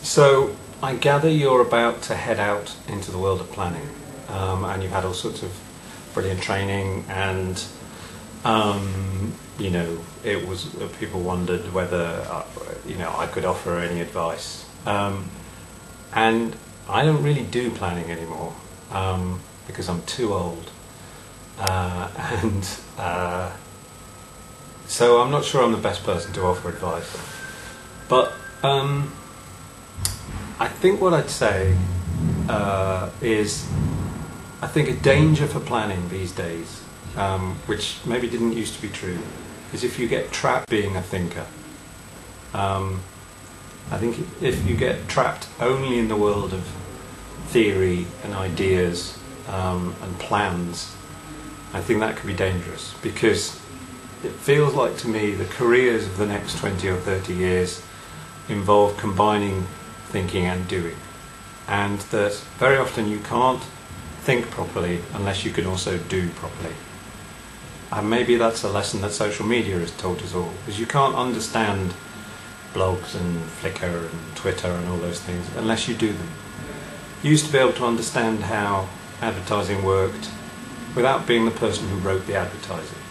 So I gather you're about to head out into the world of planning, and you've had all sorts of brilliant training, and you know, it was people wondered whether I could offer any advice, and I don't really do planning anymore because I'm too old, and so I'm not sure I'm the best person to offer advice, but I think what I'd say is, I think a danger for planning these days, which maybe didn't used to be true, is if you get trapped being a thinker. I think if you get trapped only in the world of theory and ideas and plans, I think that could be dangerous, because it feels like to me the careers of the next 20 or 30 years involve combining thinking and doing, and that very often you can't think properly unless you can also do properly. And maybe that's a lesson that social media has taught us all, is you can't understand blogs and Flickr and Twitter and all those things unless you do them. You used to be able to understand how advertising worked without being the person who wrote the advertising.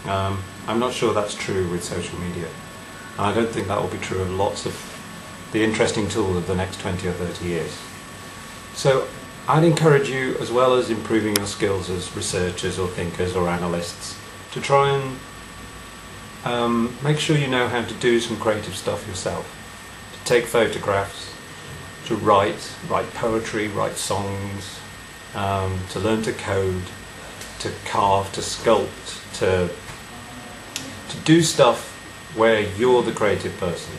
I'm not sure that's true with social media, and I don't think that will be true of lots of the interesting tools of the next 20 or 30 years. So I'd encourage you, as well as improving your skills as researchers or thinkers or analysts, to try and make sure you know how to do some creative stuff yourself. To take photographs, to write poetry, write songs, to learn to code, to carve, to sculpt, to do stuff where you're the creative person.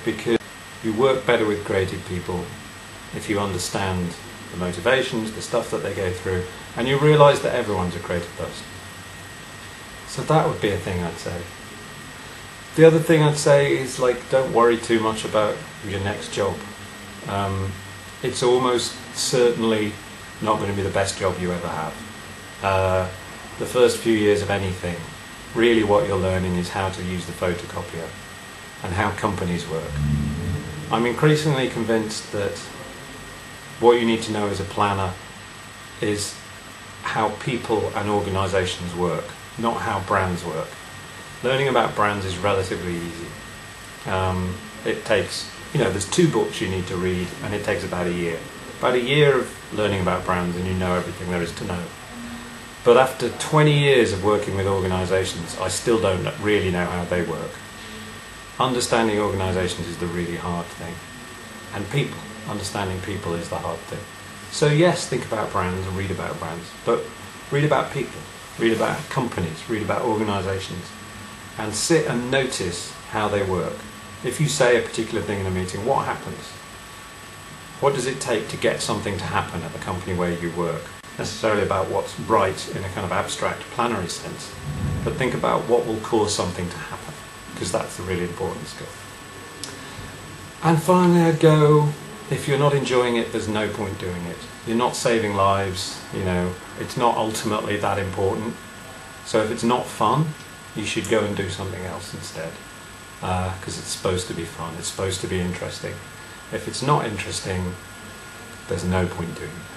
Because you work better with creative people if you understand the motivations, the stuff that they go through, and you realise that everyone's a creative person. So that would be a thing I'd say. The other thing I'd say is, like, don't worry too much about your next job. It's almost certainly not going to be the best job you ever have. The first few years of anything, really what you're learning is how to use the photocopier and how companies work. I'm increasingly convinced that what you need to know as a planner is how people and organisations work, not how brands work. Learning about brands is relatively easy. It takes, there's 2 books you need to read, and it takes about a year. About a year of learning about brands and you know everything there is to know. But after 20 years of working with organisations, I still don't really know how they work. Understanding organisations is the really hard thing, and understanding people is the hard thing. So yes, think about brands and read about brands, but read about people, read about companies, read about organisations, and sit and notice how they work. If you say a particular thing in a meeting, what happens? What does it take to get something to happen at the company where you work? Necessarily about what's right in a kind of abstract planary sense, but think about what will cause something to happen, because that's the really important skill. And finally I'd go, if you're not enjoying it, there's no point doing it. You're not saving lives, it's not ultimately that important. So if it's not fun, you should go and do something else instead, because it's supposed to be fun, it's supposed to be interesting. If it's not interesting, there's no point doing it.